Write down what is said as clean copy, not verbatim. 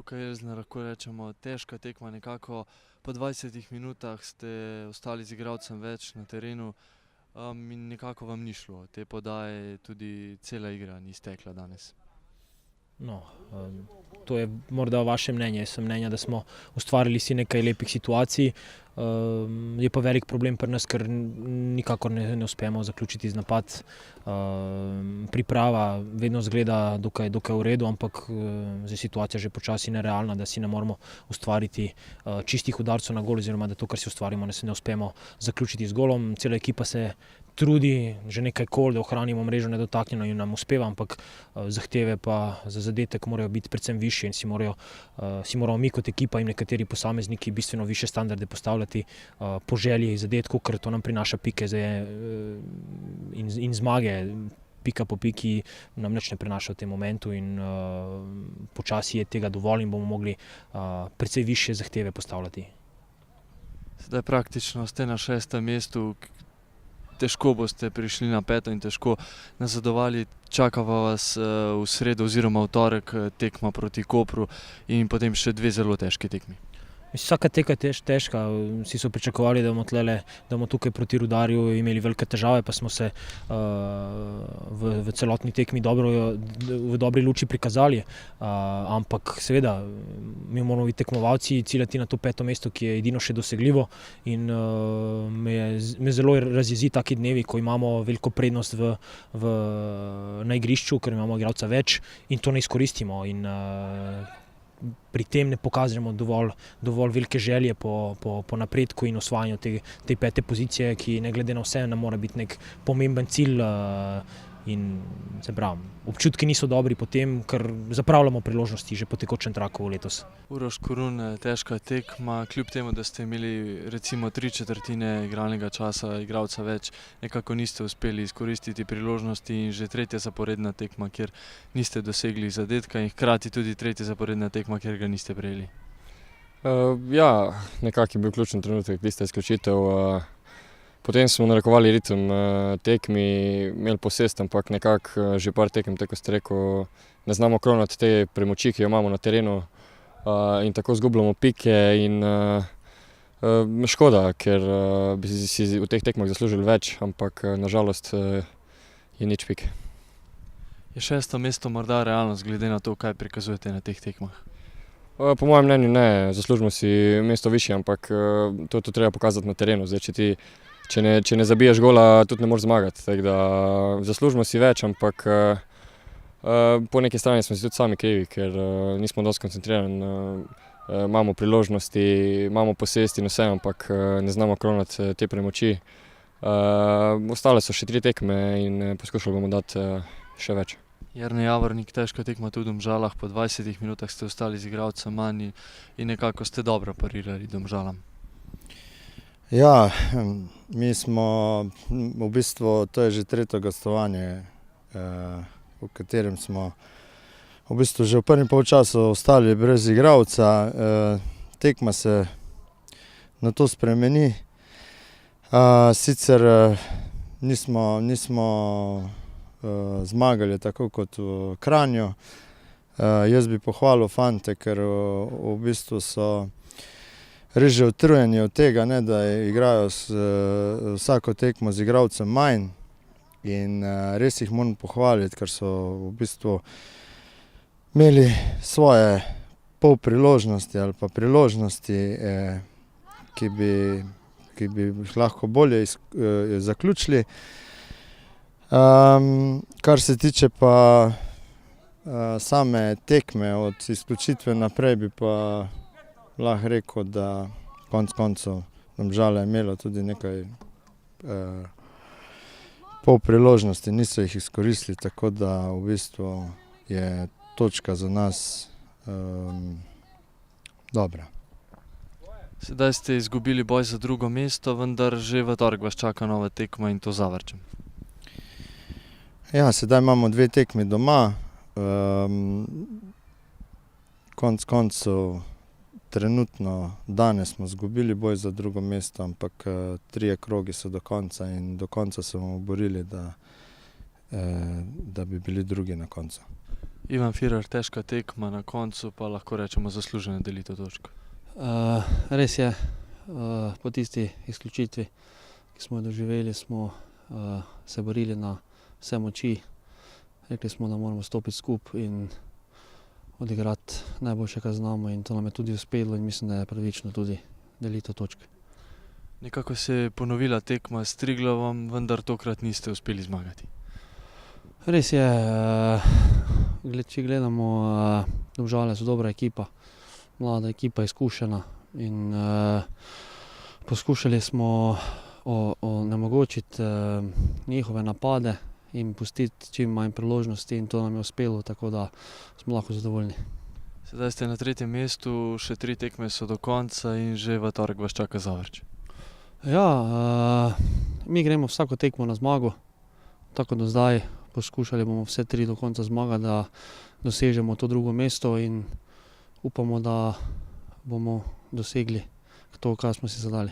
Luka Elzner, lahko rečemo, težka tekma nekako. Po 20 minutah ste ostali z igralcem več na terenu, in nekako vam ni šlo. Te podaje, tudi cela igra ni stekla danes. No, to je morda vaše mnenje. Jaz sem mnenja, da smo ustvarili si nekaj lepih situacij. Je pa velik problem pri nas, ker nikakor ne uspemo zaključiti z napad. Priprava vedno zgleda dokaj v redu, ampak je situacija že počasi nerealna, da si ne moremo ustvariti čistih udarcev na gol, oziroma da to, kar si ustvarimo, ne uspemo zaključiti z golom. Cela ekipa se trudi že nekaj kol, da ohranimo mrežo nedotaknjeno in nam uspeva, ampak zahteve pa za zadetek morajo biti predvsem višje in si moramo mi kot ekipa in nekateri posamezniki bistveno višje standarde postavljati po želji zadetkov, ker to nam prinaša pike in zmage. Pika po piki nam nič ne prinaša v tem momentu in počasi je tega dovolj in bomo mogli precej višje zahteve postavljati. Sedaj praktično ste na 6. mestu. Težko boste prišli na 5. in težko nazadovali. Čaka pa vas v sredo oziroma v torek tekma proti Kopru in potem še 2 zelo težki tekmi. Vsaka tekma je težka. Vsi so pričakovali, da bomo tukaj proti Rudarju imeli velike težave, pa smo se v celotni tekmi v dobri luči prikazali. Ampak seveda, mi moramo biti tekmovalci, ciljati na to 5. mesto, ki je edino še dosegljivo. In me zelo razjezi taki dnevi, ko imamo veliko prednost na igrišču, ker imamo igralca več in to ne izkoristimo. In pri tem ne pokažemo dovolj velike želje po napredku in osvajanju te 5. pozicije, ki ne glede na vse nam mora biti nek pomemben cilj. In se pravi, občutki niso dobri potem, ker zapravljamo priložnosti že po tekočem traku letos. Uroš Korun, težka tekma, kljub temu, da ste imeli recimo 3/4 igralnega časa igralca več, nekako niste uspeli izkoristiti priložnosti in že 3. zaporedna tekma, kjer niste dosegli zadetka in hkrati tudi 3. zaporedna tekma, kjer ga niste prejeli. Ja, nekako je bil ključen trenutek, tista izključitev. Potem smo narekovali ritem tekmi, imeli posest, ampak nekako že par tekem, tako ste rekel, ne znamo kronati te premoči, ki jo imamo na terenu, in tako zgubljamo pike in škoda, ker bi si v teh tekmah zaslužili več, ampak nažalost je nič pik. Je 6. mesto morda realnost, glede na to, kaj prikazujete na teh tekmah? Po mojem mnenju ne, zaslužimo si mesto višje, ampak to treba pokazati na terenu. Zdaj, če ne zabiješ gola, tudi ne moreš zmagati. Tako da zaslužimo si več, ampak po neki strani smo si tudi sami krivi, ker nismo dosti koncentrirani. Imamo priložnosti, imamo posest in vse, ampak ne znamo kronati te premoči. Ostale so še 3 tekme in poskušali bomo dati še več. Jernej Javornik, težka tekma tudi v Domžalah, po 20 minutah ste ostali z igralcem manj in nekako ste dobro parirali Domžalam. Ja, mi smo v bistvu, to je že 3. gostovanje, v katerem smo v bistvu že v prvem polčasu ostali brez igralca. Tekma se na to spremeni. Sicer nismo zmagali tako kot v Kranju. Jaz bi pohvalil fante, ker v bistvu so res že utrujeni od tega, da igrajo vsako tekmo z igralcem manj, in res jih moram pohvaliti, ker so v bistvu imeli svoje pol priložnosti ali pa priložnosti, ki bi jih lahko bolje zaključili. Kar se tiče pa same tekme, od izključitve naprej bi pa lahko rekel, da konec koncev Domžale je imelo tudi nekaj pol priložnosti, niso jih izkoristili, tako da v bistvu je točka za nas dobra. Sedaj ste izgubili boj za 2. mesto, vendar že v torek vas čaka nova tekma in to Zavrčem. Ja, sedaj imamo 2 tekmi doma. Konec koncev trenutno danes smo izgubili boj za 2. mesto, ampak 3 krogi so do konca in do konca se bomo borili, da bi bili drugi na koncu. Ivan Firer, težka tekma, na koncu pa lahko rečemo zaslužena delitev točk. Res je, po tisti izključitvi, ki smo jo doživeli, smo se borili na vse moči. Rekli smo, da moramo stopiti skupaj in odigrati najboljše, kar znamo, in to nam je tudi uspelo in mislim, da je pravično tudi delitev točk. Nekako se je ponovila tekma s Triglavom, vendar tokrat niste uspeli zmagati. Res je, če gledamo, Domžale so dobra ekipa, mlada ekipa, izkušena in poskušali smo onemogočiti njihove napade in pustiti čim manj priložnosti, in to nam je uspelo, tako da smo lahko zadovoljni. Sedaj ste na 3. mestu, še 3 tekme so do konca in že v torek vas čaka Zavrč. Ja, mi gremo vsako tekmo na zmago, tako do zdaj. Poskušali bomo vse 3 do konca zmagati, da dosežemo to 2. mesto in upamo, da bomo dosegli to, kar smo si zadali.